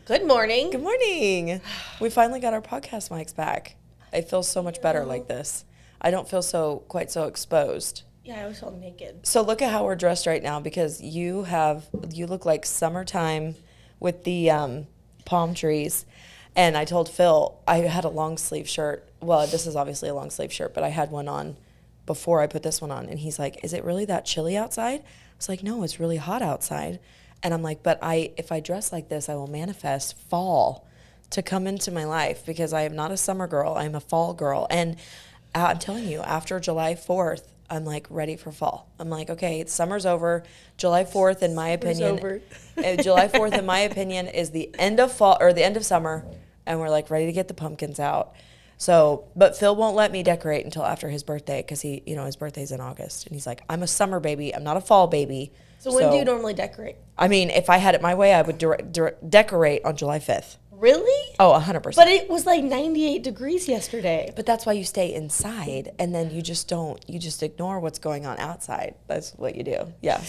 Good morning. Good morning. We finally got our podcast mics back. I feel so much better like this. I don't feel quite so exposed. Yeah, I always felt naked. So look at how we're dressed right now, because you look like summertime with the palm trees. And I told Phil I had a long sleeve shirt. Well, this is obviously a long sleeve shirt, but I had one on before I put this one on. And he's like, "Is it really that chilly outside?" I was like, "No, it's really hot outside." And I'm like, but if I dress like this, I will manifest fall to come into my life, because I am not a summer girl. I'm a fall girl. And I'm telling you, after July 4th, I'm like ready for fall. I'm like, okay, summer's over. July 4th, in my opinion, July 4th, in my opinion, is the end of fall or the end of summer. And we're like ready to get the pumpkins out. So, but Phil won't let me decorate until after his birthday, because his birthday's in August. And he's like, "I'm a summer baby. I'm not a fall baby." So when do you normally decorate? I mean, if I had it my way, I would decorate on July 5th. Really? Oh, 100%. But it was like 98 degrees yesterday. But that's why you stay inside, and then you just ignore what's going on outside. That's what you do. Yeah.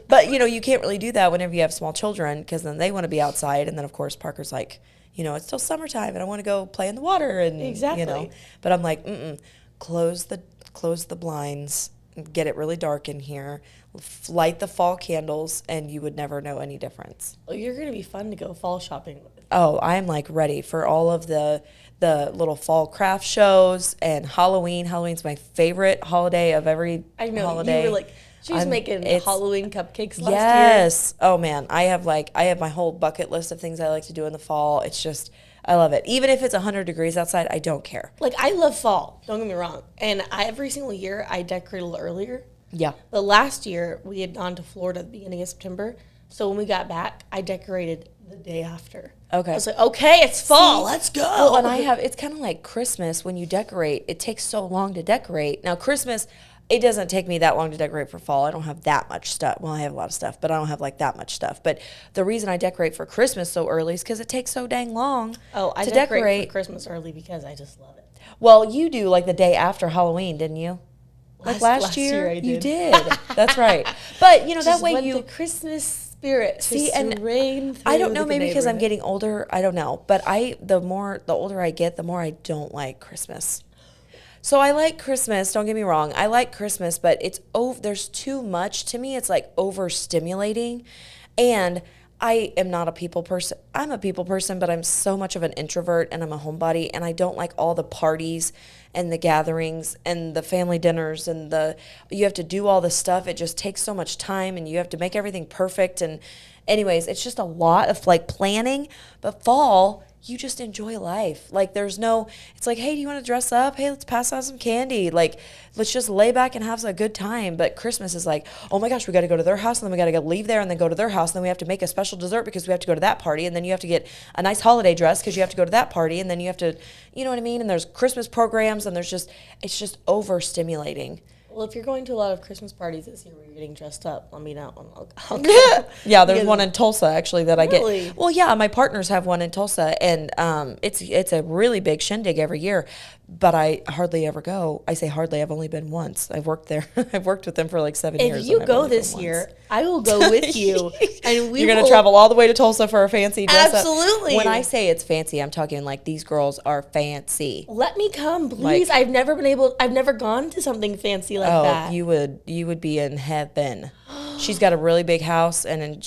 But, you can't really do that whenever you have small children, because then they want to be outside. And then, of course, Parker's like, it's still summertime, and I want to go play in the water. And, exactly. But I'm like, close the blinds, get it really dark in here, light the fall candles, and you would never know any difference. Well, you're going to be fun to go fall shopping with. Oh, I'm like ready for all of the little fall craft shows and Halloween. Halloween's my favorite holiday of every holiday. You were like, she was making Halloween cupcakes last year. Yes. Oh man, I have my whole bucket list of things I like to do in the fall. It's just, I love it. Even if it's 100 degrees outside, I don't care. Like, I love fall, don't get me wrong. And every single year I decorate a little earlier. Yeah. But last year we had gone to Florida at the beginning of September. So when we got back, I decorated the day after. Okay. I was like, okay, it's fall. Let's go. Well, and it's kind of like Christmas. When you decorate, it takes so long to decorate. Now, Christmas, it doesn't take me that long to decorate for fall. I don't have that much stuff. Well, I have a lot of stuff, but I don't have like that much stuff. But the reason I decorate for Christmas so early is because it takes so dang long I to decorate for Christmas early because I just love it. Well, you do like the day after Halloween, didn't you? Last year I did. You did. That's right. But, that way the Christmas spirit see, and reign through I don't know, maybe because I'm getting older, I don't know. But the older I get, the more I don't like Christmas. So I like Christmas, don't get me wrong. I like Christmas, but there's too much. To me, it's like overstimulating. And I am not a people person. I'm a people person, but I'm so much of an introvert, and I'm a homebody, and I don't like all the parties and the gatherings and the family dinners and you have to do all this stuff. It just takes so much time, and you have to make everything perfect. And anyways, it's just a lot of like planning. But fall, you just enjoy life. Like it's like, hey, do you want to dress up? Hey, let's pass out some candy. Like, let's just lay back and have a good time. But Christmas is like, oh my gosh, we got to go to their house, and then we got to go leave there and then go to their house. And then we have to make a special dessert because we have to go to that party. And then you have to get a nice holiday dress because you have to go to that party. And then you have to, you know what I mean? And there's Christmas programs, and it's just overstimulating. Well, if you're going to a lot of Christmas parties this year where you're getting dressed up, let me know. I'll go. Yeah, there's one in Tulsa, actually, that I really? get. Well, yeah, my partners have one in Tulsa, and it's a really big shindig every year. But I hardly ever go. I say hardly. I've only been once. I've worked there. I've worked with them for like 7 years. If you go this year, I will go with you. And you're going to travel all the way to Tulsa for a fancy dress up. Absolutely. When I say it's fancy, I'm talking like these girls are fancy. Let me come, please. I've never gone to something fancy like that. You would be in heaven. She's got a really big house, and then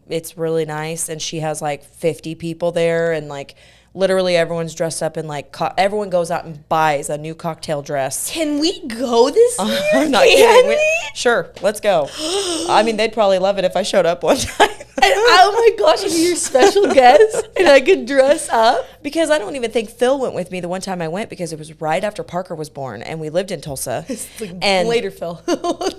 it's really nice, and she has like 50 people there, and like literally everyone's dressed up in like everyone goes out and buys a new cocktail dress. Can we go this year? I'm not kidding. Sure, let's go. I mean, they'd probably love it if I showed up one time. And oh my gosh, I'd be your special guest and I could dress up. Because I don't even think Phil went with me the one time I went, because it was right after Parker was born and we lived in Tulsa. And later, Phil.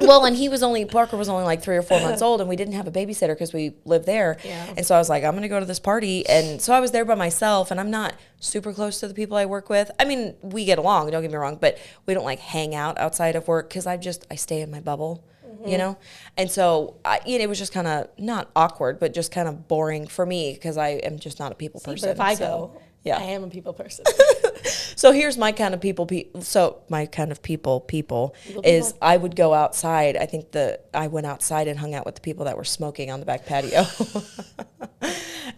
Well, and Parker was only like 3 or 4 months old, and we didn't have a babysitter because we lived there. Yeah. And so I was like, I'm going to go to this party. And so I was there by myself, and I'm not super close to the people I work with. I mean, we get along, don't get me wrong, but we don't like hang out outside of work because I stay in my bubble. You know? And so, it was just kind of not awkward, but just kind of boring for me because I am just not a people person. But if I go, I am a people person. So here's my kind of people is I would go outside. I think I went outside and hung out with the people that were smoking on the back patio.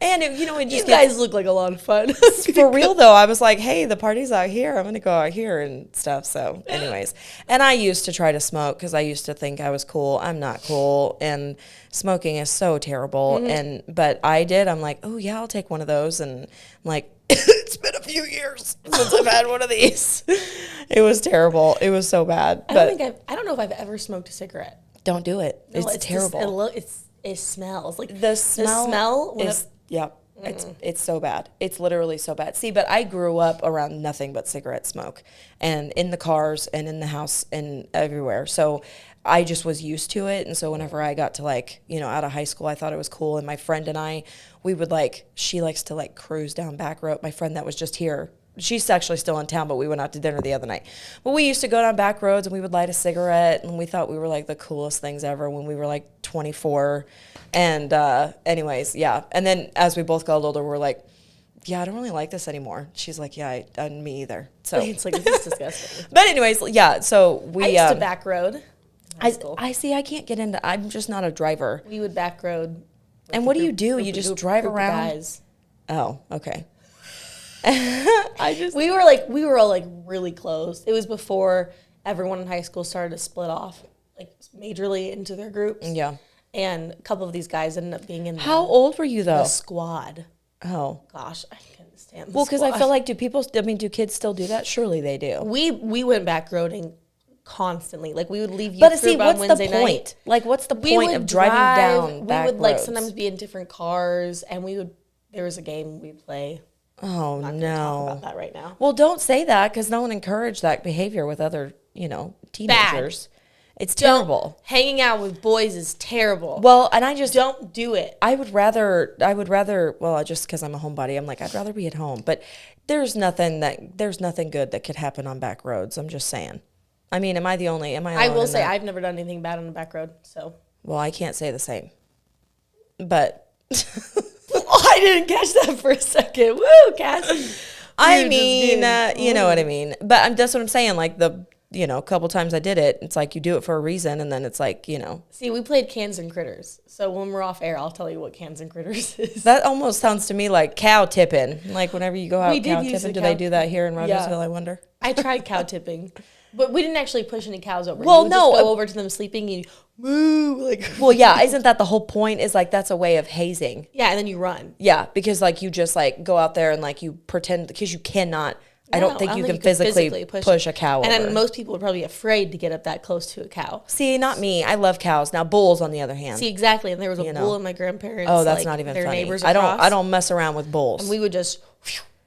And it just you guys look like a lot of fun. For real though, I was like, hey, the party's out here. I'm gonna go out here and stuff. So, anyways, and I used to try to smoke because I used to think I was cool. I'm not cool, and smoking is so terrible. But I did. I'm like, oh yeah, I'll take one of those, and I'm like, it's been a few years since I've had one of these. It was terrible. It was so bad. I don't know if I've ever smoked a cigarette. Don't do it. No, it's terrible. It smells like the smell is. Yeah, it's so bad. It's literally so bad. See, but I grew up around nothing but cigarette smoke, and in the cars and in the house and everywhere. So I just was used to it. And so whenever I got to out of high school, I thought it was cool. And my friend and I, we would she likes to cruise down back road. My friend that was just here, she's actually still in town, but we went out to dinner the other night. But we used to go down back roads and we would light a cigarette, and we thought we were the coolest things ever when we were 24. And anyways, yeah. And then as we both got older, we're like, yeah, I don't really like this anymore. She's like, yeah, me either. So it's this is disgusting. But anyways, yeah. So I used to back road. I see. I can't get into. I'm just not a driver. We would back road. And what do? You just drive around? Guys. Oh, okay. We were all really close. It was before everyone in high school started to split off majorly into their groups. Yeah. And a couple of these guys ended up being in How old were you though? The squad. Oh. Gosh, I couldn't stand the Well, because squad. I feel like do kids still do that? Surely they do. We went back roading constantly. We would leave youth group on Wednesday night. What's the point of driving down back roads? We would sometimes be in different cars, and there was a game we'd play. Oh, I'm not gonna talk about that right now. Well, don't say that, because no one encouraged that behavior with other, teenagers. Bad. It's terrible. Hanging out with boys is terrible. Well, and I just don't do it. I would rather, well, just because I'm a homebody, I'm I'd rather be at home. But there's nothing good that could happen on back roads. I'm just saying. I mean, am I alone I will say I've never done anything bad on the back road, so. Well, I can't say the same. But. I didn't catch that for a second. Woo, Cassie. I mean, you know what I mean. But that's what I'm saying. A couple times I did it. It's you do it for a reason, and then it's See, we played Cans and Critters. So when we're off air, I'll tell you what Cans and Critters is. That almost sounds to me like cow tipping. Whenever you go out cow tipping, do they do that here in Rogersville, I wonder? I tried cow tipping. But we didn't actually push any cows over. Well, you would no. Just go over to them sleeping and you moo. Well, yeah. Isn't that the whole point? Is that's a way of hazing. Yeah, and then you run. Yeah, because you just go out there and you pretend, because you cannot. I don't think you can physically push a cow over. And then most people are probably afraid to get up that close to a cow. See, not me. I love cows. Now bulls, on the other hand. See, exactly. And there was a bull in my grandparents. Oh, that's not even their funny. Neighbors I across. don't mess around with bulls. And we would just.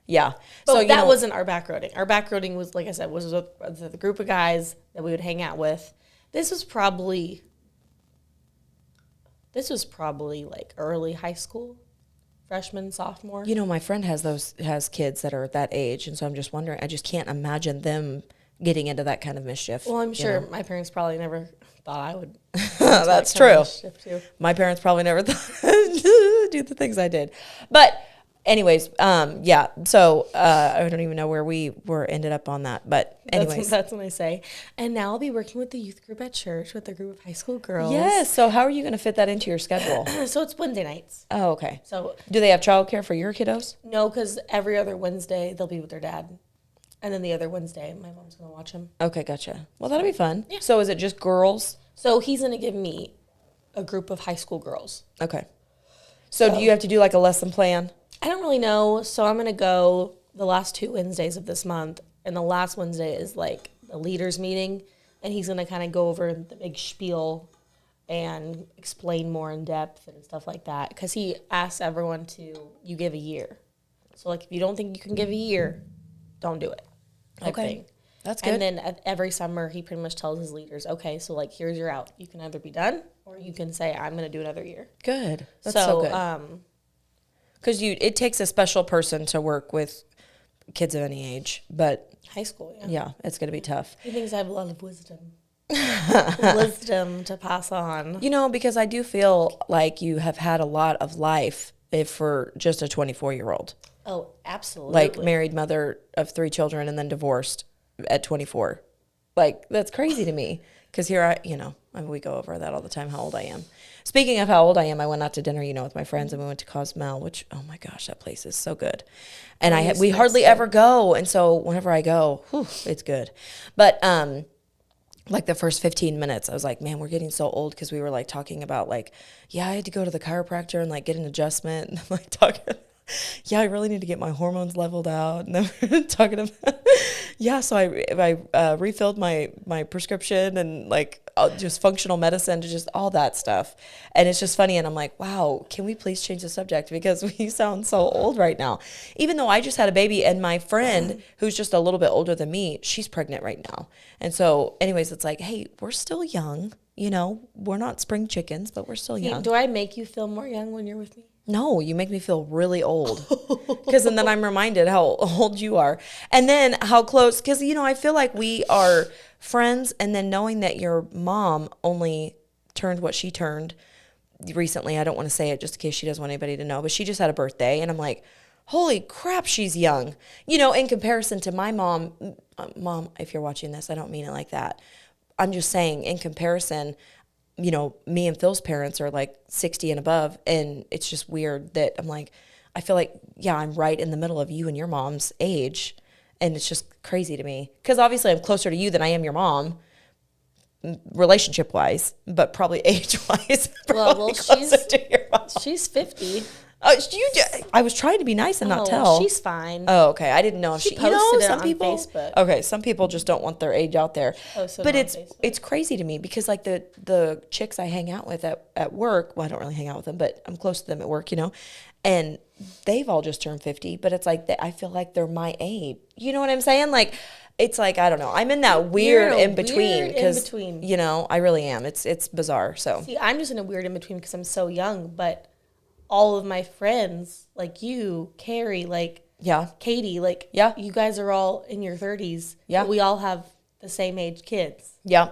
Yeah. But so that wasn't our back roading. Our back roading was, like I said, was with the group of guys that we would hang out with. This was probably early high school, freshman, sophomore. My friend has kids that are that age, and so I'm just wondering. I just can't imagine them getting into that kind of mischief. Well, I'm sure my parents probably never thought I would. That's true. My parents probably never thought I'd do the things I did, but. Anyways, yeah. So I don't even know where we ended up on that, but anyways, that's what I say. And now I'll be working with the youth group at church with a group of high school girls. Yes. So how are you going to fit that into your schedule? So it's Wednesday nights. Oh, okay. So do they have childcare for your kiddos? No, because every other Wednesday they'll be with their dad, and then the other Wednesday my mom's going to watch them. Okay, gotcha. Well, that'll be fun. Yeah. So is it just girls? So he's going to give me a group of high school girls. Okay. So do you have to do like a lesson plan? I don't really know. So I'm going to go the last 2 Wednesdays of this month. And the last Wednesday is like the leaders meeting. And he's going to kind of go over the big spiel and explain more in depth and stuff like that. Because he asks everyone you give a year. So like if you don't think you can give a year, don't do it. Okay. Thing. That's good. And then every summer, he pretty much tells his leaders, okay, so like here's your out. You can either be done or you can say, I'm going to do another year. Good. That's so good. Because it takes a special person to work with kids of any age, but high school, yeah, it's going to be tough. He thinks I have a lot of wisdom. Wisdom to pass on. You know, because I do feel like you have had a lot of life for just a 24-year-old. Oh, absolutely. Like married mother of 3 children and then divorced at 24. Like, that's crazy to me. Because here we go over that all the time, how old I am. Speaking of how old I am, I went out to dinner, with my friends, and we went to Cosmel, which, oh my gosh, that place is so good. And we hardly ever go. And so whenever I go, it's good. But, like the first 15 minutes, I was like, man, we're getting so old, because we were like talking about like, yeah, I had to go to the chiropractor and like get an adjustment, and like talking, yeah, I really need to get my hormones leveled out. And then we're talking about, yeah, so I refilled my prescription and like just functional medicine, to just all that stuff. And it's just funny. And I'm like, wow, can we please change the subject, because we sound so old right now. Even though I just had a baby, and my friend who's just a little bit older than me, she's pregnant right now. And so anyways, it's like, hey, we're still young. We're not spring chickens, but we're still young. Do I make you feel more young when you're with me? No, you make me feel really old, because and then I'm reminded how old you are, and then how close, because I feel like we are friends, and then knowing that your mom only turned what she turned recently, I don't want to say it just in case she doesn't want anybody to know, but she just had a birthday, and I'm like, holy crap, she's young, in comparison to my mom. Mom, if you're watching this, I don't mean it like that. I'm just saying, in comparison, me and Phil's parents are like 60 and above, and it's just weird that I'm like, I feel like, yeah, I'm right in the middle of you and your mom's age, and it's just crazy to me, because obviously I'm closer to you than I am your mom, relationship-wise, but probably age-wise, well, she's 50. Oh, I was trying to be nice and not tell. She's fine. Oh, okay. I didn't know if she posted it some on people, Facebook. Okay, some people just don't want their age out there. But it's crazy to me, because like the chicks I hang out with at work, well, I don't really hang out with them, but I'm close to them at work, and they've all just turned 50, but it's like I feel like they're my age. You know what I'm saying? Like, it's like, I don't know. I'm in that weird in between, because I really am. It's bizarre. So see, I'm just in a weird in between, because I'm so young, but all of my friends, like you, Carrie, like Katie, like you guys are all in your 30s. Yeah, we all have the same age kids. Yeah.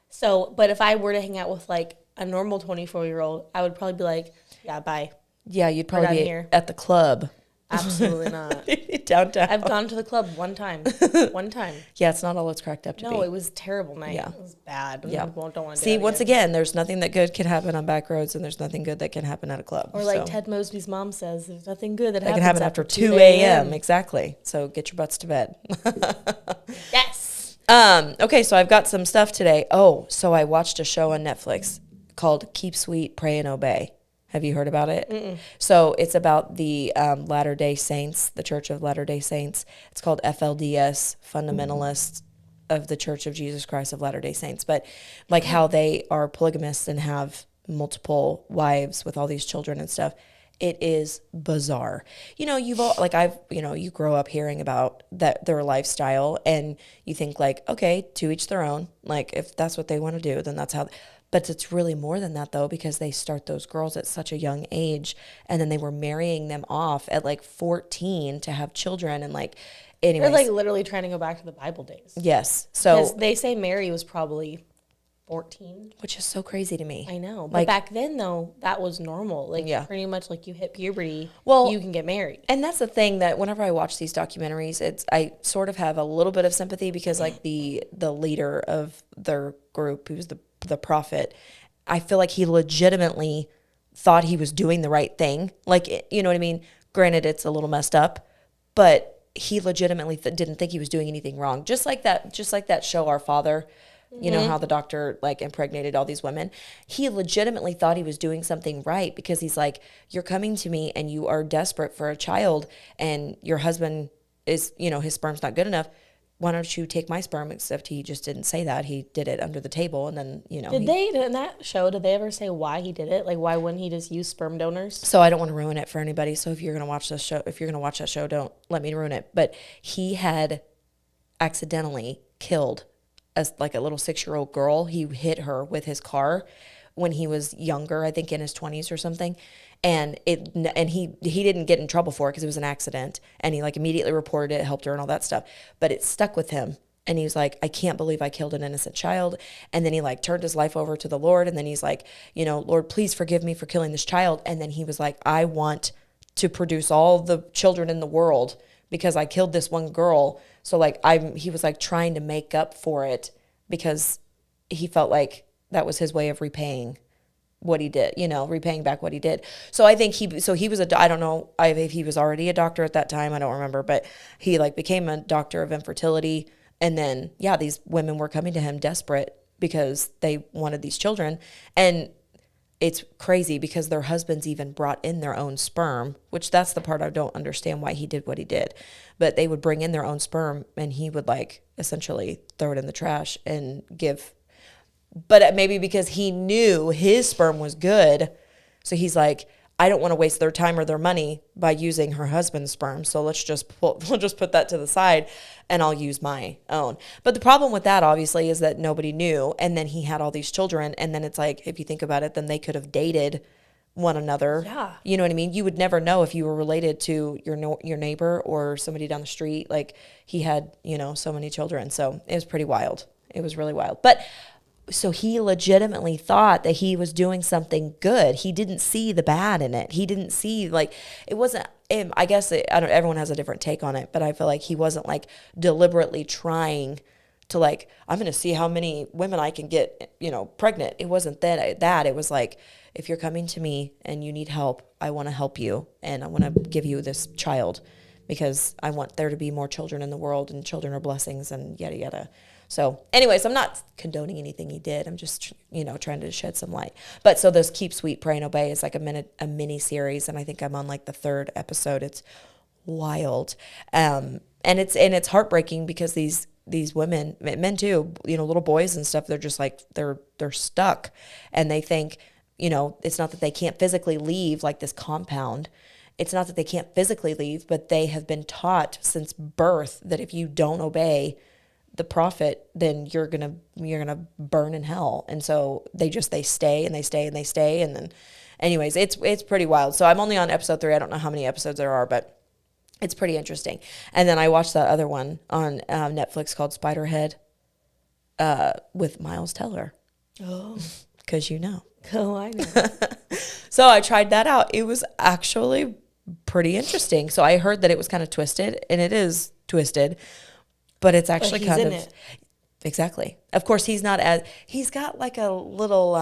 So, but if I were to hang out with like a normal 24-year-old, I would probably be like, yeah, bye. Yeah, you'd probably be at the club. Absolutely not. Downtown. I've gone to the club one time. Yeah, it's not all it's cracked up to be. No, it was a terrible night. Yeah. It was bad. Yeah. Don't want to see, once again, there's nothing that good can happen on back roads, and there's nothing good that can happen at a club. Or like Ted Mosby's mom says, there's nothing good that can happen after 2 a.m. Exactly. So get your butts to bed. Yes. Okay, so I've got some stuff today. Oh, so I watched a show on Netflix called Keep Sweet, Pray and Obey. Have you heard about it? Mm-mm. So it's about the Latter-day Saints, the Church of Latter-day Saints. It's called FLDS, Fundamentalists of the Church of Jesus Christ of Latter-day Saints. But like how they are polygamists and have multiple wives with all these children and stuff. It is bizarre. You've all, like you grow up hearing about their lifestyle, and you think like, okay, to each their own. Like if that's what they want to do, then that's how. But it's really more than that, though, because they start those girls at such a young age, and then they were marrying them off at like 14 to have children, and like, anyways. They're like literally trying to go back to the Bible days. Yes. So because they say Mary was probably 14. Which is so crazy to me. I know. But back then, though, that was normal. Like, pretty much like you hit puberty, you can get married. And that's the thing, that whenever I watch these documentaries, I sort of have a little bit of sympathy, because like the leader of their group, who's the prophet, I feel like he legitimately thought he was doing the right thing. Like, you know what I mean? Granted, it's a little messed up, but he legitimately didn't think he was doing anything wrong. Just like that show, Our Father. You know how the doctor like impregnated all these women? He legitimately thought he was doing something right because he's like, you're coming to me and you are desperate for a child and your husband is, you know, his sperm's not good enough. Why don't you take my sperm? Except he just didn't say that. He did it under the table and then, you know. Did they, in that show, did they ever say why he did it? Like, why wouldn't he just use sperm donors? So I don't want to ruin it for anybody. So if you're going to watch this show, if you're going to watch that show, don't let me ruin it. But he had accidentally killed as like a little 6-year-old girl. He hit her with his car when he was younger, I think in his 20s or something. And he didn't get in trouble for it because it was an accident. And he like immediately reported it, helped her and all that stuff. But it stuck with him. And he was like, I can't believe I killed an innocent child. And then he like turned his life over to the Lord. And then he's like, you know, Lord, please forgive me for killing this child. And then he was like, I want to produce all the children in the world because I killed this one girl. So like he was like trying to make up for it because he felt like that was his way of repaying what he did, you know, repaying back what he did. So I think he was I don't know if he was already a doctor at that time, I don't remember, but he like became a doctor of infertility. And then, yeah, these women were coming to him desperate because they wanted these children. And it's crazy because their husbands even brought in their own sperm, which that's the part I don't understand why he did what he did. But they would bring in their own sperm and he would like essentially throw it in the trash and give. But maybe because he knew his sperm was good. So he's like, I don't want to waste their time or their money by using her husband's sperm. So we'll just put that to the side and I'll use my own. But the problem with that obviously is that nobody knew. And then he had all these children. And then it's like, if you think about it, then they could have dated one another. Yeah. You know what I mean? You would never know if you were related to your neighbor or somebody down the street. Like he had, you know, so many children. So it was pretty wild. It was really wild. But so he legitimately thought that he was doing something good. He didn't see the bad in it. He didn't see like it wasn't. I guess everyone has a different take on it, but I feel like he wasn't like deliberately trying to like I'm going to see how many women I can get, you know, pregnant. It wasn't that. It was like if you're coming to me and you need help, I want to help you and I want to give you this child because I want there to be more children in the world and children are blessings and yada yada. So anyways, I'm not condoning anything he did. I'm just, you know, trying to shed some light. But so this Keep Sweet, Pray and Obey is like a mini series. And I think I'm on like the 3rd episode. It's wild. And it's heartbreaking because these women, men too, you know, little boys and stuff, they're just like, they're stuck. And they think, you know, it's not that they can't physically leave like this compound. It's not that they can't physically leave, but they have been taught since birth that if you don't obey the prophet, then you're gonna burn in hell. And so they stay and they stay and they stay. And then anyways, it's pretty wild. So I'm only on episode 3. I don't know how many episodes there are, but it's pretty interesting. And then I watched that other one on Netflix called Spiderhead with Miles Teller. Oh. Because you know. Oh, I know. So I tried that out. It was actually pretty interesting. So I heard that it was kind of twisted, and it is twisted. But it's actually he's kind in of it. Exactly. Of course, he's got like a little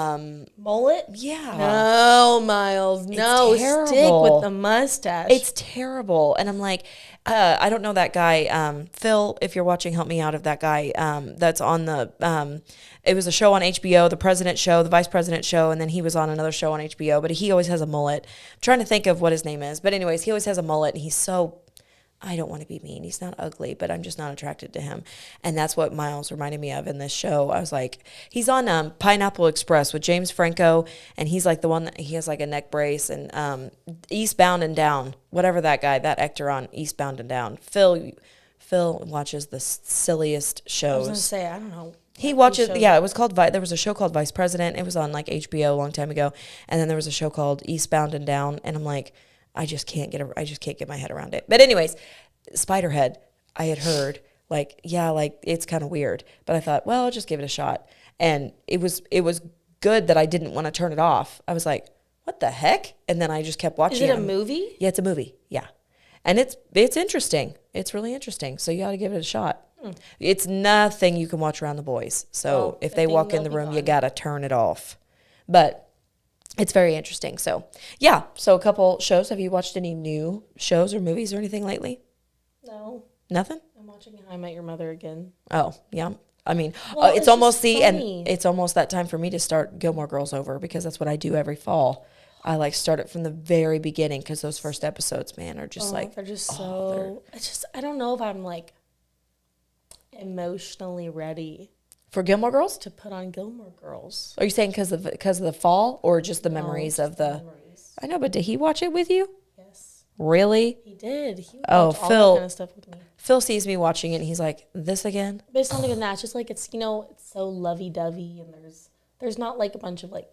mullet. Yeah. No, Miles. No, terrible. Stick with the mustache. It's terrible. And I'm like, I don't know that guy. Phil, if you're watching, help me out of that guy. That's on the. It was a show on HBO, the President Show, the Vice President Show, and then he was on another show on HBO. But he always has a mullet. I'm trying to think of what his name is, but anyways, he always has a mullet, and he's so. I don't want to be mean. He's not ugly, but I'm just not attracted to him. And that's what Miles reminded me of in this show. I was like, he's on Pineapple Express with James Franco, and he's like the one that he has like a neck brace and Eastbound and Down, whatever that actor on Eastbound and Down. Phil watches the silliest shows. I was going to say, I don't know. He watches, yeah, it was called, there was a show called Vice President. It was on like HBO a long time ago. And then there was a show called Eastbound and Down. And I'm like, I just can't get my head around it. But anyways, Spiderhead, I had heard like, yeah, like it's kind of weird, but I thought, well, I'll just give it a shot. And it was good that I didn't want to turn it off. I was like, what the heck? And then I just kept watching. Is it a movie? Yeah, it's a movie. Yeah. And it's interesting. It's really interesting. So you got to give it a shot. It's nothing you can watch around the boys. So if they walk in the room, you got to turn it off. But it's very interesting. So, yeah. So, a couple shows. Have you watched any new shows or movies or anything lately? No. Nothing? I'm watching How I Met Your Mother again. Oh, yeah. I mean, Well, it's it's almost just funny. and it's almost that time for me to start Gilmore Girls over because that's what I do every fall. I like start it from the very beginning because those first episodes, man, are just like they're just so. It's just I don't know if I'm like emotionally ready for Gilmore Girls. to put on Gilmore Girls. Are you saying because of the fall or just the No, memories just of the? memories. I know, but did he watch it with you? Yes, Really? he did. He would Oh, watch all Phil. that kind of stuff with me. Phil sees me watching it and he's like, "This again?" But it's not even that. It's just like it's it's so lovey dovey and there's not like a bunch of like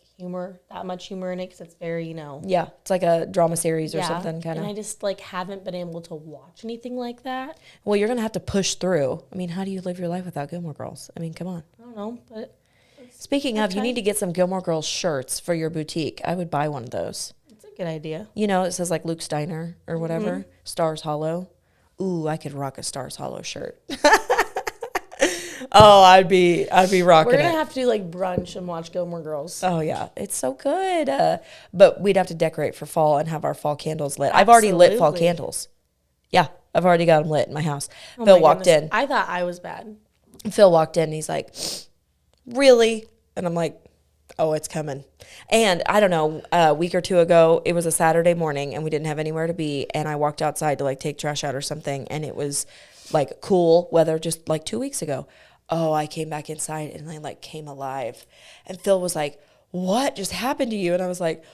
that much humor in it because it's very Yeah, it's like a drama series or something kind And I of. just like haven't been able to watch anything like that. Well, you're gonna have to push through. I mean, how do you live your life without Gilmore Girls? I mean, come on. I don't know, but Speaking of, you Okay. need to get some Gilmore Girls shirts for your boutique. I would buy one of those. it's a good idea. It says like Luke Steiner or whatever. Stars Hollow. Ooh, I could rock a Stars Hollow shirt. Oh, I'd be rocking We're gonna it. have to do like brunch and watch Gilmore Girls. Oh yeah, it's so good. But we'd have to decorate for fall and have our fall candles lit. I've already lit fall Absolutely. candles. Yeah, I've already got them lit in my house. Oh Phil my walked goodness. in. I thought I was bad. Phil walked in and he's like, "Really?" And I'm like, "Oh, it's coming." And I don't know, a week or two ago, it was a Saturday morning and we didn't have anywhere to be. And I walked outside to like take trash out or something. And it was like cool weather just like 2 weeks ago. Oh, I came back inside and I like came alive. And Phil was like, "What just happened to you?" And I was like,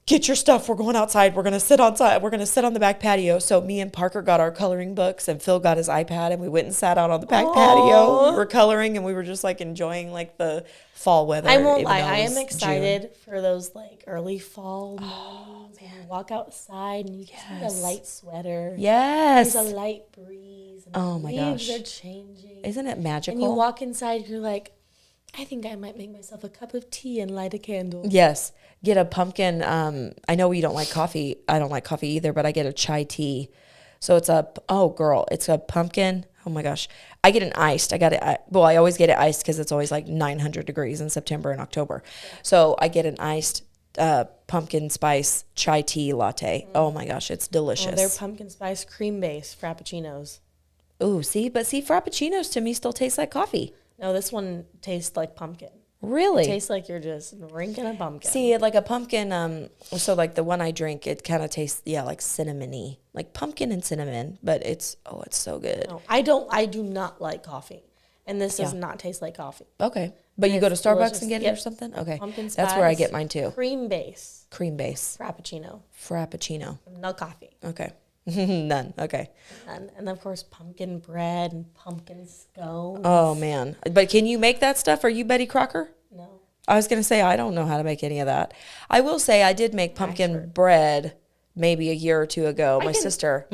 "Get your stuff. We're going outside. We're going to sit outside. We're going to sit on the back patio." So me and Parker got our coloring books and Phil got his iPad and we went and sat out on the back patio. We were coloring and we were just like enjoying like the fall weather. I won't even lie. though I it am was excited for those like early fall mornings. When you walk outside and you can see a light sweater. June. Yes. There's a light breeze. And Oh the my leaves gosh. are changing. Isn't it magical? And you walk inside, you're like, I think I might make myself a cup of tea and light a candle. Yes. Get a pumpkin. I know you don't like coffee. I don't like coffee either, but I get a chai tea. So it's it's a pumpkin. Oh my gosh. I get an iced. I always get it iced because it's always like 900 degrees in September and October. So I get an iced pumpkin spice chai tea latte. Oh my gosh, it's Oh, they're delicious. pumpkin spice cream based frappuccinos. Ooh, see, frappuccinos to me still taste like coffee. No, this one tastes like pumpkin. Really? Tastes like you're just drinking a pumpkin. See, like a pumpkin, so like the one I drink, it kind of tastes, like cinnamony, like pumpkin and cinnamon, but it's so good. No, I do not like coffee. And this does not taste like coffee. Okay. But you And go to it's Starbucks delicious. and get it Yep. or something? Okay. Pumpkin spice. That's where I get mine too. Cream base Cream base. frappuccino. Frappuccino. No coffee. Okay. None. Okay. And of course pumpkin bread and pumpkin scones. Oh, man. But can you make that stuff? Are you Betty Crocker? No. I was going to say, I don't know how to make any of that. I will say I did make pumpkin bread maybe a year or two ago. My I can sister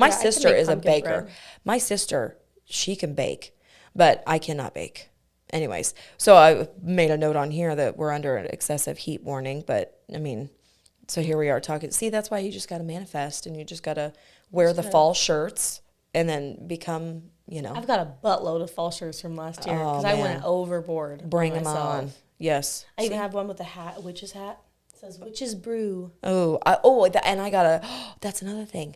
make is a pumpkin baker. bread. My sister, she can bake, but I cannot bake. Anyways, so I made a note on here that we're under an excessive heat warning, but I mean, so here we are talking. See, that's why you just got to manifest and you just got to wear the fall shirts and then become, I've got a buttload of fall shirts from last year Oh, because I man. went overboard. bring on them myself. on. Yes. I even have one with a witch's hat. It says witch's brew. Oh, and I got that's another thing.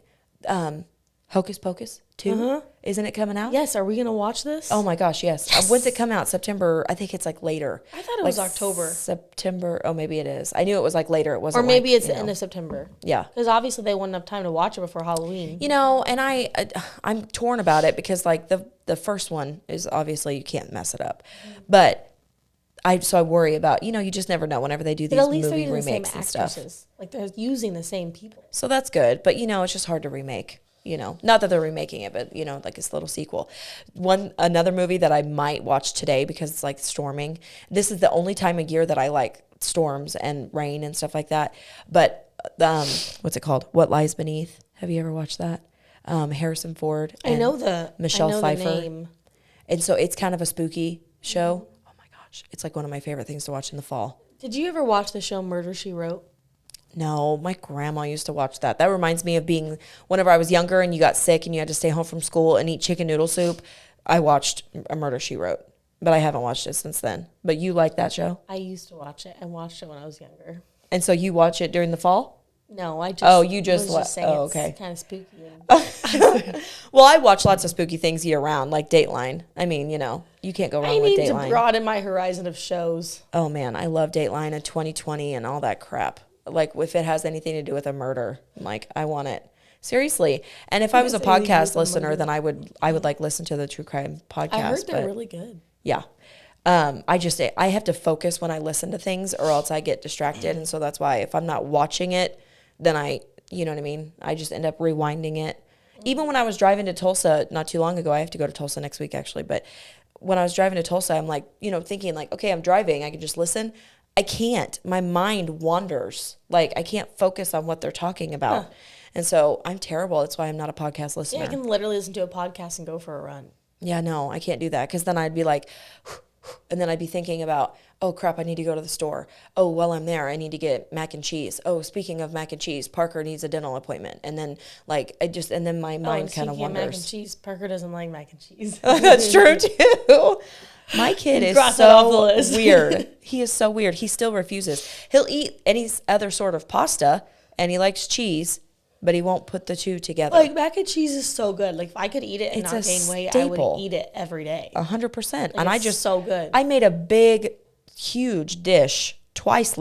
Hocus Pocus 2. Isn't it coming out? Yes, are we gonna watch this? Oh my gosh, yes. When's it come out? September. I think it's like later. I thought it was October. September. Oh, maybe it is. I knew it was like later. It wasn't. Or maybe like, it's the end of September. Yeah. Because obviously they wouldn't have time to watch it before Halloween. And I'm torn about it because like the first one is obviously you can't mess it up, but I worry about you just never know whenever they do But these at least they're movie using the same remakes and stuff. actresses. Like they're using the same people. So that's good, but it's just hard to remake. Not that they're remaking it, but like this little sequel. Another movie that I might watch today because it's like storming. This is the only time of year that I like storms and rain and stuff like that. But what's it called? What Lies Beneath? Have you ever watched that? Harrison Ford. I know the Michelle I know Pfeiffer. The name. And so it's kind of a spooky show. Oh my gosh, it's like one of my favorite things to watch in the fall. Did you ever watch the show Murder, She Wrote? No, my grandma used to watch that. That reminds me of being whenever I was younger and you got sick and you had to stay home from school and eat chicken noodle soup. I watched A Murder, She Wrote, but I haven't watched it since then. But you like that show? I used to watch it. I watched it when I was younger. And so you watch it during the fall? No, I just. Oh, you just was just saying oh, it's okay. kind of spooky. Well, I watch lots of spooky things year round, like Dateline. I mean, you can't go wrong I with need to Dateline. broaden my horizon of shows. Oh man, I love Dateline and 2020 and all that crap. Like if it has anything to do with a murder, like I want it. Seriously. And if I was a podcast listener, then I would like listen to the true crime podcast. I heard they're really good. Yeah. I have to focus when I listen to things or else I get distracted. And so that's why if I'm not watching it, then you know what I mean? I just end up rewinding it. Even when I was driving to Tulsa not too long ago, I have to go to Tulsa next week actually, but when I was driving to Tulsa, I'm like, thinking like, okay, I'm driving, I can just listen. I can't. My mind wanders. Like I can't focus on what they're talking about. Huh. And so I'm terrible. That's why I'm not a podcast listener. Yeah, I can literally listen to a podcast and go for a run. Yeah, no, I can't do that because then I'd be like, and then I'd be thinking about, oh crap, I need to go to the store. Oh, while I'm there, I need to get mac and cheese. Oh, speaking of mac and cheese, Parker needs a dental appointment. And then and then my mind kind of wanders. Mac and cheese, Parker doesn't like mac and cheese. That's true too. My kid is so weird. He is so weird. He still refuses. He'll eat any other sort of pasta and he likes cheese, but he won't put the two together. Like mac and cheese is so good. Like if I could eat it and not gain weight, I would eat it every day. 100%. And I just so good. I made a big, huge dish twice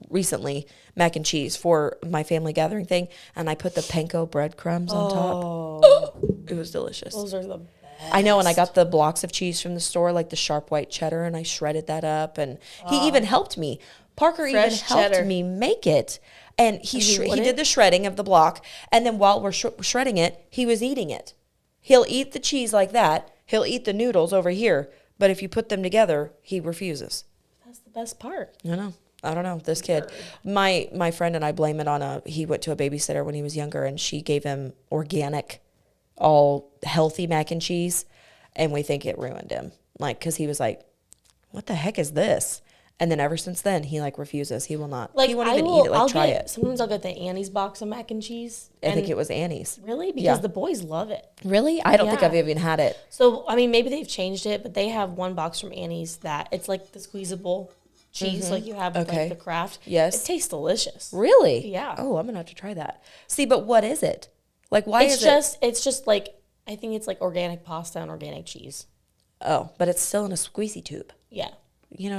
recently, mac and cheese for my family gathering thing, and I put the panko breadcrumbs on top. It was delicious. Those are the best. I know, and I got the blocks of cheese from the store, like the sharp white cheddar, and I shredded that up, and he even helped me. Parker even helped me make it. And he did the shredding of the block, and then while we're shredding it, he was eating it. He'll eat the cheese like that. He'll eat the noodles over here, but if you put them together, he refuses. That's the best part. I don't know. This kid, my friend and I blame it on he went to a babysitter when he was younger, and she gave him organic, all healthy mac and cheese, and we think it ruined him. Like, because he was like, what the heck is this? And then ever since then, he refuses. He will not. He won't even eat it. Try it. Sometimes I'll get the Annie's box of mac and cheese. I think it was Annie's. Really? Because the boys love it. Really? I don't think I've even had it. So, I mean, maybe they've changed it, but they have one box from Annie's that it's like the squeezable cheese like you have with the Kraft. Yes. It tastes delicious. Really? Yeah. Oh, I'm going to have to try that. See, but what is it? Like, why is it? It's just like, I think it's like organic pasta and organic cheese. Oh, but it's still in a squeezy tube. Yeah.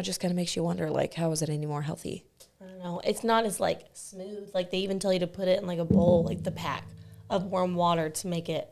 Just kind of makes you wonder, how is it any more healthy? I don't know. It's not as, smooth. Like, they even tell you to put it in, a bowl, the pack of warm water to make it,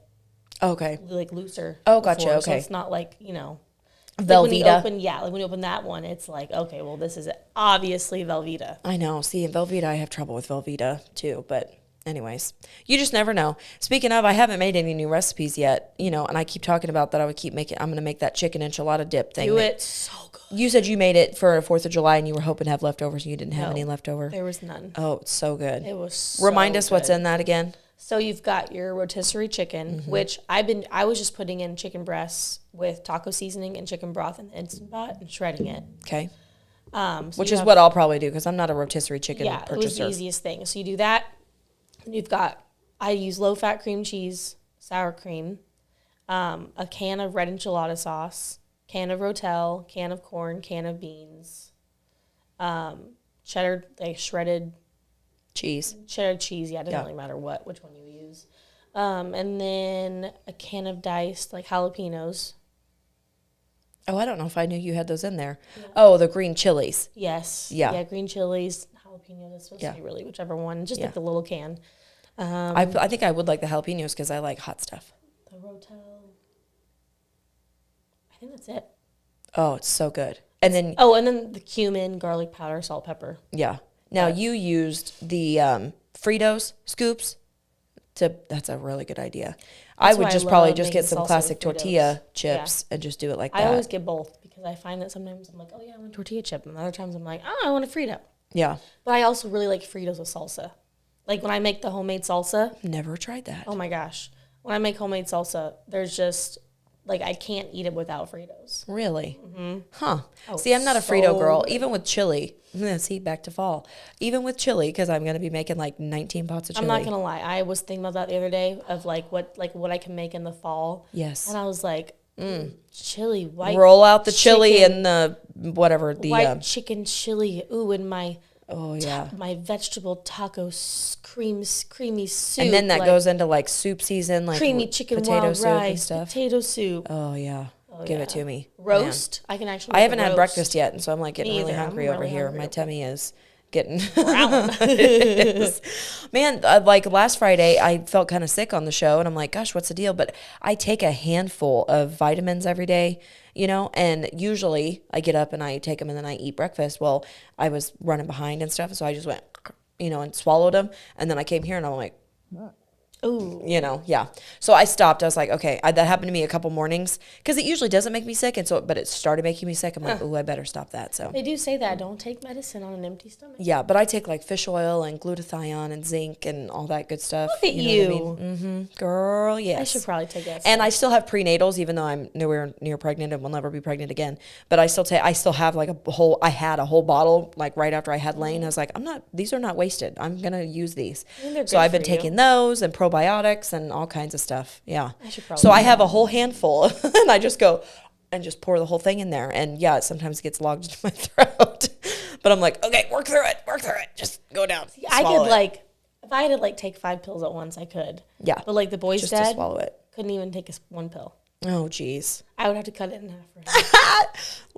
looser. Oh, gotcha. Okay. So it's not Velveeta. When you open that one, it's okay, well, this is obviously Velveeta. I know. See, in Velveeta, I have trouble with Velveeta, too, but... Anyways, you just never know. Speaking of, I haven't made any new recipes yet, and I keep talking about that. I'm going to make that chicken enchilada dip thing. Do it. So good. You said you made it for 4th of July and you were hoping to have leftovers and you didn't have any leftover. There was none. Oh, it's so good. It was so Remind us good. What's in that again. So you've got your rotisserie chicken, which I was just putting in chicken breasts with taco seasoning and chicken broth in the Instant Pot and shredding it. Okay. So which is what I'll probably do because I'm not a rotisserie chicken purchaser. It was the easiest thing. So you do that. And you've got... I use low-fat cream cheese, sour cream, a can of red enchilada sauce, can of Rotel, can of corn, can of beans, cheddar, shredded cheese. Cheddar cheese, it doesn't really matter which one you use. And then a can of diced, jalapenos. Oh, I don't know if I knew you had those in there. Yeah. Oh, the green chilies. Yes. Yeah. Yeah, green chilies, jalapenos, that's supposed to be really whichever one, just the little can. I think I would like the jalapenos because I like hot stuff. The Rotel. I think that's it. Oh, it's so good. And then the cumin, garlic powder, salt, pepper. Yeah. Now you used the Fritos scoops. That's a really good idea. I would just probably just get some classic tortilla chips and just do it like that. I always get both because I find that sometimes I'm like, oh yeah, I want a tortilla chip, and other times I'm like, oh, I want a Frito. Yeah. But I also really like Fritos with salsa. Like when I make the homemade salsa. Never tried that. Oh my gosh. When I make homemade salsa, there's just, I can't eat it without Fritos. Really? Mm-hmm. Huh. Oh, see, I'm not a Frito girl. Even with chili. See, back to fall. Even with chili, because I'm going to be making 19 pots of chili. I'm not going to lie. I was thinking about that the other day of what I can make in the fall. Yes. And I was like, chili, white roll out the chili and the whatever. The white chicken chili. Ooh, and my Oh, yeah. My vegetable taco creamy soup. And then that like, goes into like soup season, like creamy chicken, potato wild soup and rice, stuff. potato soup. Oh, yeah. Give it to me. Roast. Man. I can actually. I haven't had roast. breakfast yet, and so I'm like getting Me really either. hungry I'm over really here. hungry My over tummy is getting brown. Man, like last Friday, I felt kind of sick on the show, and I'm like, gosh, what's the deal? But I take a handful of vitamins every day, you know, and usually I get up and I take them and then I eat breakfast. Well, I was running behind and stuff, so I just went, you know, and swallowed them, and then I came here and I'm like, ooh. you know, yeah. So I stopped. I was like, okay, that happened to me a couple mornings because it usually doesn't make me sick, and so, but it started making me sick. I'm like, ooh, I better stop that. So They do say that don't take medicine on an empty stomach. yeah, but I take like fish oil and glutathione and zinc and all that good stuff. Look at you. Know what I mean? Mm-hmm. Girl, yes. I should probably take that. And I still have prenatals, even though I'm nowhere near pregnant and will never be pregnant again. But I still have like I had a whole bottle like right after I had Lane. I was like, these are not wasted. I'm gonna use these. So I've been taking those and probiotics and all kinds of stuff. Yeah. So I have a whole handful, and I just go and just pour the whole thing in there. And yeah, it sometimes gets logged into my throat. But I'm like, okay, work through it. Just go down. See, I could like, if I had to like take 5 pills at once, I could. Yeah. But like the boys' just dad to swallow it. couldn't even take one pill. Oh, geez. I would have to cut it in half for him.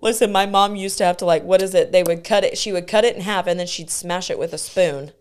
Listen, my mom used to have to like, what is it? They would cut it. She would cut it in half, and then she'd smash it with a spoon.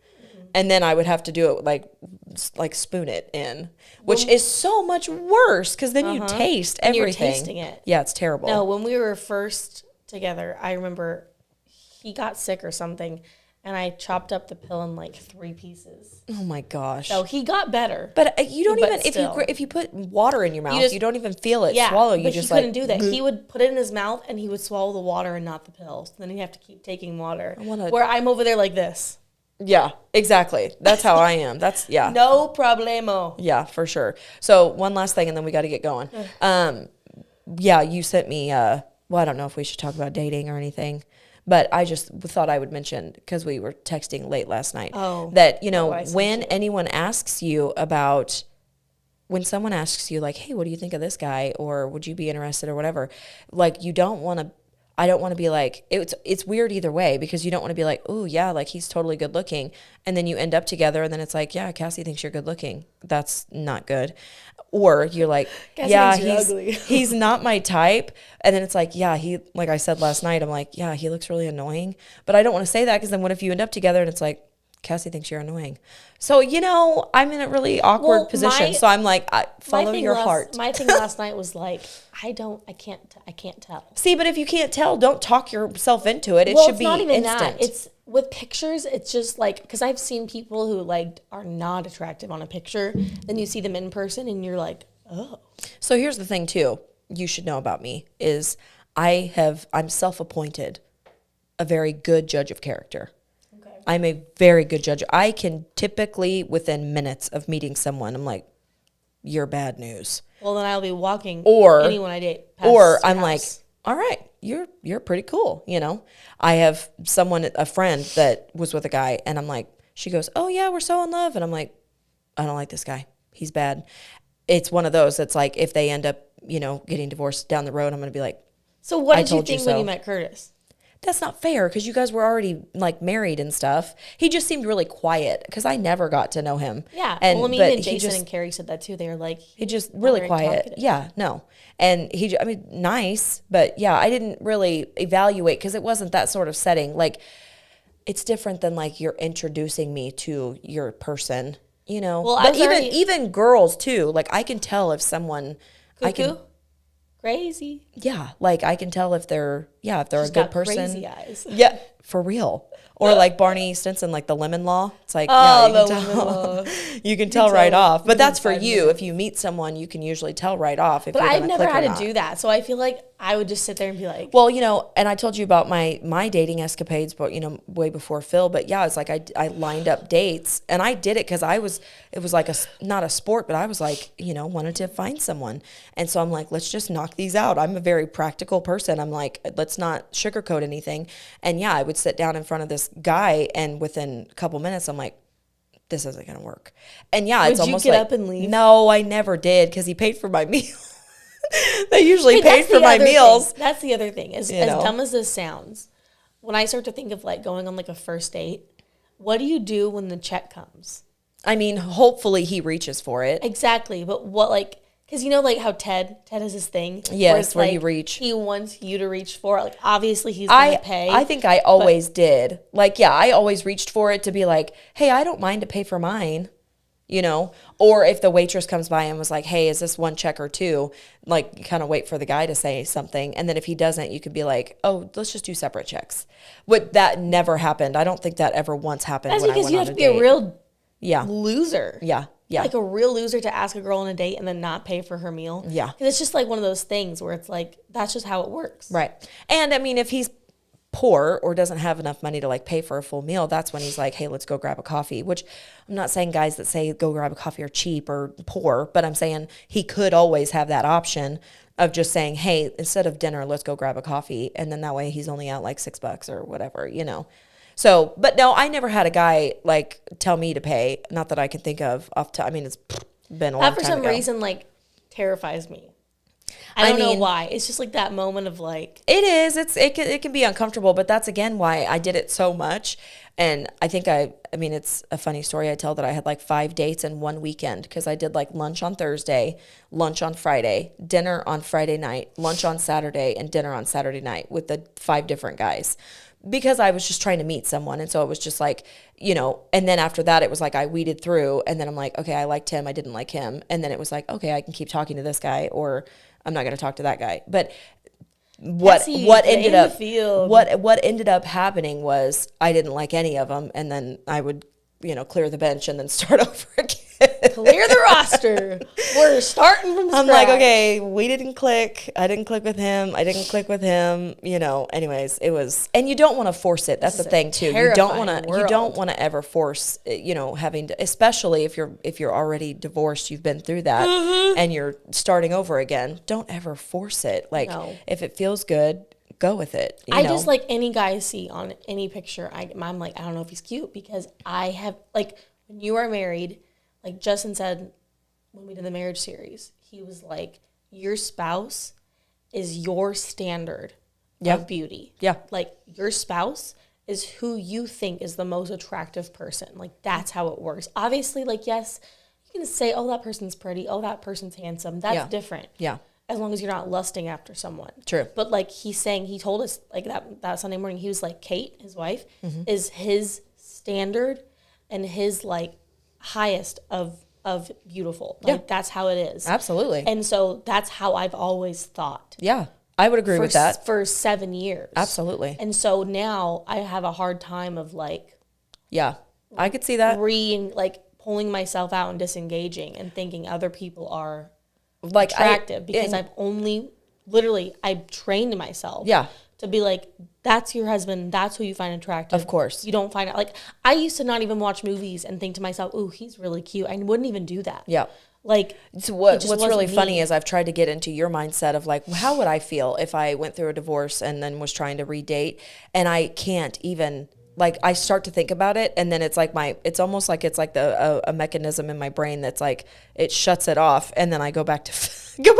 And then I would have to do it like spoon it in, which is so much worse because then you taste everything. And you're tasting it. Yeah, it's terrible. No, when we were first together, I remember he got sick or something, and I chopped up the pill in like 3 pieces. Oh my gosh. So he got better. But you don't even still. if you put water in your mouth, you don't even feel it swallow. You but just he couldn't do that. He would put it in his mouth and he would swallow the water and not the pill. So then he'd have to keep taking water. Where I'm over there like this. Yeah, exactly. That's how I am. That's No problemo. Yeah, for sure. So one last thing, and then we got to get going. Yeah, you sent me. Well, I don't know if we should talk about dating or anything, but I just thought I would mention because we were texting late last night. That when anyone asks you about. When someone asks you like, hey, what do you think of this guy? Or would you be interested or whatever? Like, you don't want to. I don't want to be like, it's weird either way because you don't want to be like, oh, yeah, like he's totally good looking. And then you end up together and then it's like, yeah, Cassie thinks you're good looking. That's not good. Or you're like, yeah, he's not my type. And then it's like, yeah, like I said last night, I'm like, yeah, he looks really annoying. But I don't want to say that because then what if you end up together and it's like, Cassie thinks you're annoying. So, I'm in a really awkward position. So I'm like, follow your heart. My thing last night was like, I can't tell. See, but if you can't tell, don't talk yourself into it. It should be instant. It's not even that. It's with pictures. It's just like, because I've seen people who like are not attractive on a picture. Then you see them in person and you're like, oh. So here's the thing too, you should know about me is I'm self-appointed a very good judge of character. I'm a very good judge. I can typically, within minutes of meeting someone, I'm like, you're bad news. Well, then I'll be walking anyone I date past or I'm like, all right, you're pretty cool, I have a friend that was with a guy, and I'm like, she goes, oh, yeah, we're so in love. And I'm like, I don't like this guy. He's bad. It's one of those that's like, if they end up, getting divorced down the road, I'm going to be like, so what did you think when you met Curtis? That's not fair because you guys were already like married and stuff. He just seemed really quiet because I never got to know him. Yeah. Even Jason and Carrie said that too. They were like, he just really quiet. Talkative. Yeah, no. And nice, but yeah, I didn't really evaluate because it wasn't that sort of setting. Like, it's different than like you're introducing me to your person, Well, but even girls too. Like, I can tell if someone, crazy. Yeah, like I can tell if they're a good person. Crazy eyes. Yeah, for real. Or like Barney Stinson, like the lemon law. It's like, you can tell right off. But that's for you. If you meet someone, you can usually tell right off. But I've never had to do that. So I feel like I would just sit there and be like. Well, and I told you about my dating escapades, but, way before Phil. But yeah, it's like I lined up dates. And I did it because it was like not a sport, but I was like, wanted to find someone. And so I'm like, let's just knock these out. I'm a very practical person. I'm like, let's not sugarcoat anything. And yeah, I would sit down in front of this guy, and within a couple minutes I'm like, this isn't gonna work. And yeah, it's almost like, would you get up and leave? No, I never did because he paid for my meal. They usually paid for my meals. That's the other thing. As dumb as this sounds, when I start to think of like going on like a first date, what do you do when the check comes? I mean, hopefully he reaches for it. Exactly. But what, like, because you know, like how Ted has his thing. Yes, where like, you reach. He wants you to reach for it. Like, obviously he's going to pay. I think I always did. Like, yeah, I always reached for it to be like, hey, I don't mind to pay for mine, you know? Or if the waitress comes by and was like, hey, is this one check or two? Like, you kind of wait for the guy to say something. And then if he doesn't, you could be like, oh, let's just do separate checks. That never happened. I don't think that ever once happened. That's when because I went you on have to a be date. a real Yeah. loser. Yeah. Yeah. Like a real loser to ask a girl on a date and then not pay for her meal. Yeah. Because it's just like one of those things where it's like, that's just how it works. Right. And I mean, if he's poor or doesn't have enough money to like pay for a full meal, that's when he's like, hey, let's go grab a coffee, which I'm not saying guys that say go grab a coffee are cheap or poor, but I'm saying he could always have that option of just saying, hey, instead of dinner, let's go grab a coffee. And then that way he's only out like $6 or whatever, you know? So, but no, I never had a guy like tell me to pay. Not that I can think of I mean, it's been a long time That for some ago. reason like terrifies me. I don't know why. It's just like that moment of like. It is. It can be uncomfortable, but that's again why I did it so much. And I think I mean, it's a funny story I tell that I had like 5 dates in one weekend because I did like lunch on Thursday, lunch on Friday, dinner on Friday night, lunch on Saturday, and dinner on Saturday night with the 5 different guys. Because I was just trying to meet someone. And so it was just like, you know, and then after that, it was like I weeded through and then I'm like, okay, I liked him. I didn't like him. And then it was like, okay, I can keep talking to this guy or I'm not going to talk to that guy. But what ended up happening was I didn't like any of them. And then I would, you know, clear the bench and then start over again. Clear the roster. We're starting from scratch. I'm like, okay, we didn't click. I didn't click with him. I didn't click with him. You know, anyways, it was, and you don't want to force it. That's the thing too. You don't want to ever force, you know, having to, especially if you're already divorced, you've been through that and you're starting over again. Don't ever force it. Like if it feels good, go with it. You know? just like any guy I see on any picture, I'm like, I don't know if he's cute because I have like when you are married. Like Justin said when we did the marriage series, he was like, your spouse is your standard of beauty. Yeah. Like your spouse is who you think is the most attractive person. Like that's how it works. Obviously, like, yes, you can say, oh, that person's pretty. Oh, that person's handsome. That's different. Yeah. As long as you're not lusting after someone. True. But like he told us like that Sunday morning, he was like, Kate, his wife, is his standard and his like highest of beautiful. Like that's how it is. Absolutely. And so that's how I've always thought. Yeah. I would agree with that. For 7 years. Absolutely. And so now I have a hard time of like I could see that. Pulling myself out and disengaging and thinking other people are like attractive because I've trained myself to be like, that's your husband. That's who you find attractive. Of course. You don't find it. Like, I used to not even watch movies and think to myself, ooh, he's really cute. I wouldn't even do that. Yeah. Like, so what's really funny is I've tried to get into your mindset of like, how would I feel if I went through a divorce and then was trying to redate and I can't even, like, I start to think about it and then it's like it's almost like it's like a mechanism in my brain that's like, it shuts it off and then I go back to Phil. Because you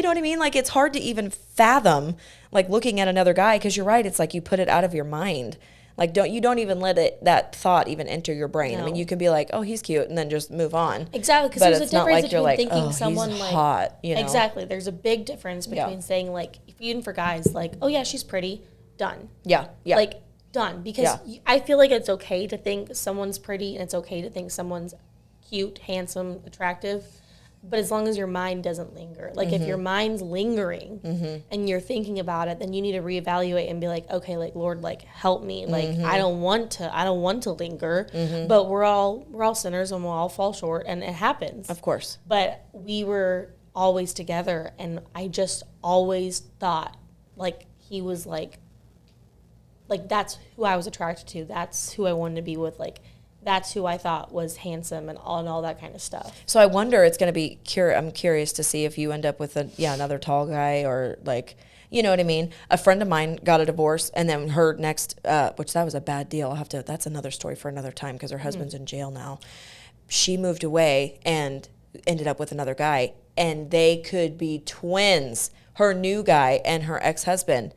know what I mean? Like, it's hard to even fathom, like, looking at another guy because you're right. It's like you put it out of your mind. Like, don't even let that thought even enter your brain. No. I mean, you can be like, oh, he's cute, and then just move on. Exactly, because there's a difference between thinking someone he's like hot. You know? Exactly, there's a big difference between saying like, even for guys, like, oh yeah, she's pretty, done. Yeah, yeah, like done. Because I feel like it's okay to think someone's pretty, and it's okay to think someone's cute, handsome, attractive. But as long as your mind doesn't linger, like if your mind's lingering and you're thinking about it, then you need to reevaluate and be like, okay, like Lord, like help me. Like I don't want to linger, but we're all sinners and we'll all fall short and it happens. Of course. But we were always together and I just always thought like he was like that's who I was attracted to. That's who I wanted to be with. Like, that's who I thought was handsome and all that kind of stuff. So I wonder, it's going to be I'm curious to see if you end up with another tall guy or like, you know what I mean? A friend of mine got a divorce and then her next, which that was a bad deal. That's another story for another time because her husband's in jail now. She moved away and ended up with another guy and they could be twins. Her new guy and her ex-husband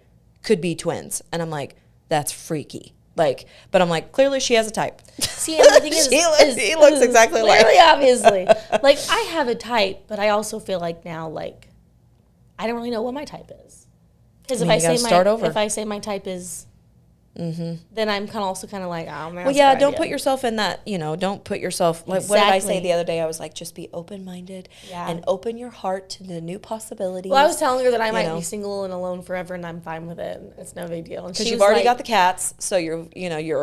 could be twins. And I'm like, that's freaky. Like, but I'm like, clearly she has a type. See, and the thing is, he looks exactly like. Clearly, obviously. Like, I have a type, but I also feel like now, like, I don't really know what my type is. Because if I say my type is, then I'm also kind of like, oh, man. Well, yeah, don't put yourself in that, don't put yourself, like, what did I say the other day? I was like, just be open-minded and open your heart to the new possibilities. Well, I was telling her that I might be single and alone forever, and I'm fine with it. It's no big deal. Because you've already got the cats, so you're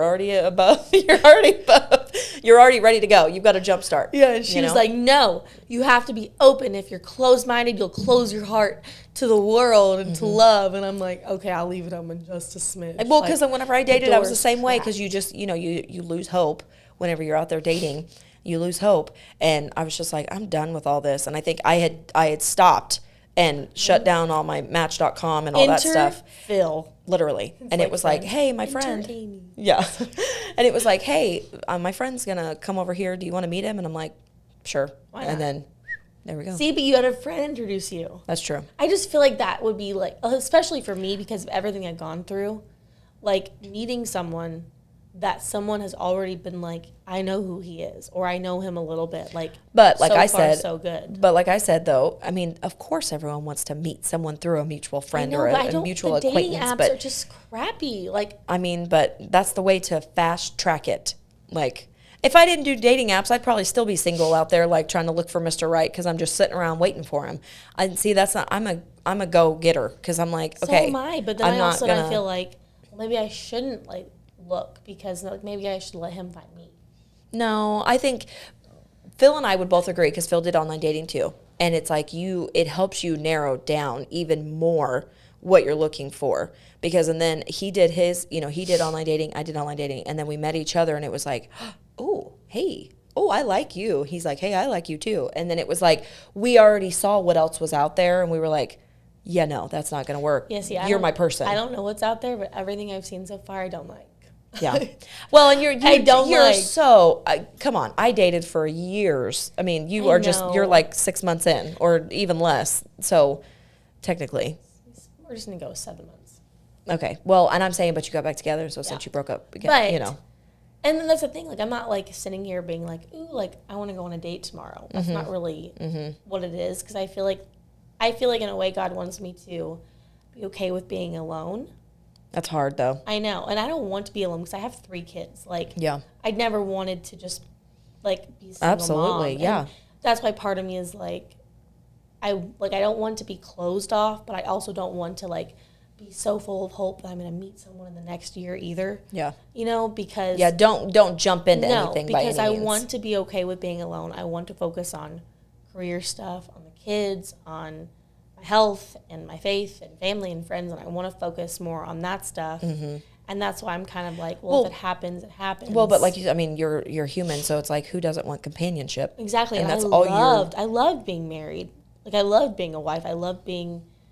already above, you're already ready to go. You've got a jump start. Yeah, and she was like, no, you have to be open. If you're closed-minded, you'll close your heart to the world and to love. And I'm like, okay, I'll leave it open just a smidge. Well, because whenever I dated, I was the same way, because you just, you lose hope whenever you're out there dating. You lose hope. And I was just like, I'm done with all this. And I think I had stopped and shut down all my Match.com and all that stuff. Phil. Literally. And it was like, hey, my friend. Yeah. And it was like, hey, my friend's going to come over here. Do you want to meet him? And I'm like, sure. Why not? And then there we go. See, but you had a friend introduce you. That's true. I just feel like that would be like, especially for me, because of everything I've gone through, like meeting someone that someone has already been like, I know who he is, or I know him a little bit. Like, but like so I far, said, so good. But like I said, though, I mean, of course, everyone wants to meet someone through a mutual friend or a mutual acquaintance. Dating apps are just crappy. Like, I mean, but that's the way to fast track it. Like, if I didn't do dating apps, I'd probably still be single out there, like trying to look for Mr. Right, because I'm just sitting around waiting for him. That's not. I'm a go getter, because I'm like, okay. So am I, but then I feel like, well, maybe I shouldn't like look, because like maybe I should let him find me. No, I think Phil and I would both agree, because Phil did online dating too, and it's like it helps you narrow down even more what you're looking for, because and then he did his, he did online dating, I did online dating, and then we met each other, and it was like, oh, hey, oh, I like you. He's like, hey, I like you too. And then it was like, we already saw what else was out there, and we were like, yeah, no, that's not going to work. Yes, you're my person. I don't know what's out there, but everything I've seen so far, I don't like. Yeah. Well, and come on. I dated for years. I mean, you're like 6 months in, or even less. So technically. We're just going to go 7 months. Okay. Well, and I'm saying, but you got back together, so since you broke up again, And then that's the thing, like, I'm not, like, sitting here being like, ooh, like, I want to go on a date tomorrow. That's not really what it is, because I feel like in a way God wants me to be okay with being alone. That's hard, though. I know, and I don't want to be alone, because I have 3 kids. Like, yeah. I never wanted to just, like, be a single Absolutely, mom. yeah. And that's why part of me is, like, I don't want to be closed off, but I also don't want to, like, be so full of hope that I'm going to meet someone in the next year either. Yeah. Because... Yeah, don't jump into anything by any means. because I want to be okay with being alone. I want to focus on career stuff, on the kids, on my health and my faith and family and friends, and I want to focus more on that stuff. And that's why I'm kind of like, well, if it happens, it happens. Well, but like you're human, so it's like, who doesn't want companionship? Exactly. And that's I loved being married. Like, I loved being a wife. I loved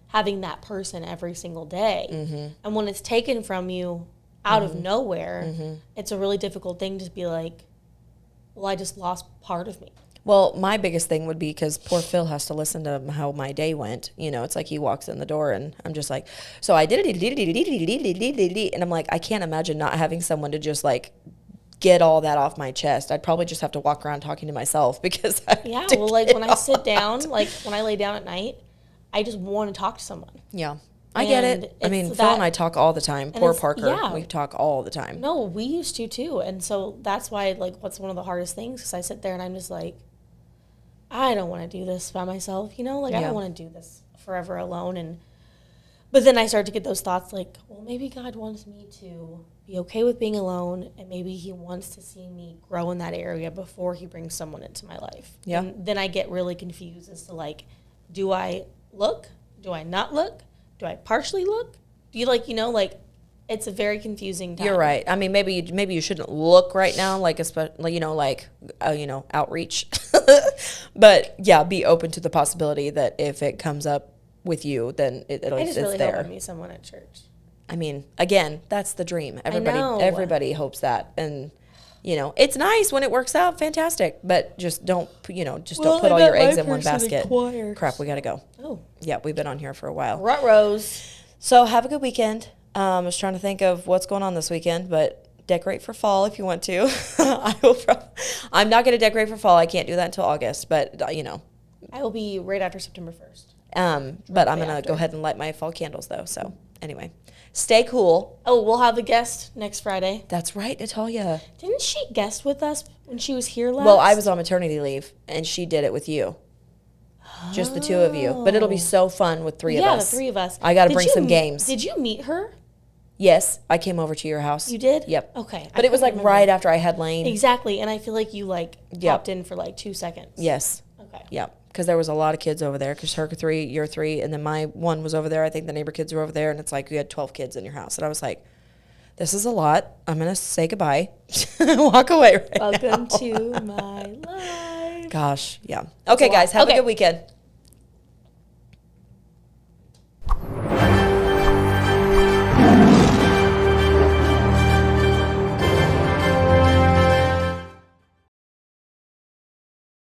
having that person every single day. And when it's taken from you out of nowhere, it's a really difficult thing to be like, well, I just lost part of me. Well, my biggest thing would be, because poor Phil has to listen to how my day went. It's like he walks in the door and I'm just like, so I did it, and I'm like, I can't imagine not having someone to just like get all that off my chest. I'd probably just have to walk around talking to myself, because when I sit down, like when I lay down at night, I just want to talk to someone. Yeah. I get it. I mean, Phil and I talk all the time. Poor Parker. Yeah. We talk all the time. No, we used to too. And so that's why, like, what's one of the hardest things, because I sit there and I'm just like, I don't want to do this by myself, I don't want to do this forever alone. But then I start to get those thoughts like, well, maybe God wants me to be okay with being alone, and maybe he wants to see me grow in that area before he brings someone into my life. Yeah. And then I get really confused as to, like, do I look? Do I not look? Do I partially look? Do you it's a very confusing time. You're right. I mean, maybe you shouldn't look right now, like, especially, outreach. But yeah, be open to the possibility that if it comes up with you, then at least it's there. I just really hope I meet someone at church. I mean, again, that's the dream. Everybody hopes that, and it's nice when it works out. Fantastic, but just don't put all your eggs in one basket. Crap, we gotta go. Oh, yeah, we've been on here for a while. Ruh-rohs. So have a good weekend. I was trying to think of what's going on this weekend, but decorate for fall if you want to. I'm not going to decorate for fall. I can't do that until August, but I will be right after September 1st. But I'm going to go ahead and light my fall candles though. So anyway, stay cool. Oh, we'll have a guest next Friday. That's right, Natalia. Didn't she guest with us when she was here last? Well, I was on maternity leave and she did it with you. Just the two of you. But it'll be so fun with three of us. Yeah, the three of us. I got to bring some games. Did you meet her? Yes, I came over to your house. You did? Yep. Okay. But it was like right after I had Lane. Exactly. And I feel like you popped in for 2 seconds. Yes. Okay. Yep. Because there was a lot of kids over there. Because her 3, you're 3, and then my one was over there. I think the neighbor kids were over there. And it's like you had 12 kids in your house. And I was like, this is a lot. I'm going to say goodbye. Walk away right Welcome now. to my life. Gosh, yeah. Okay, guys. Have a good weekend.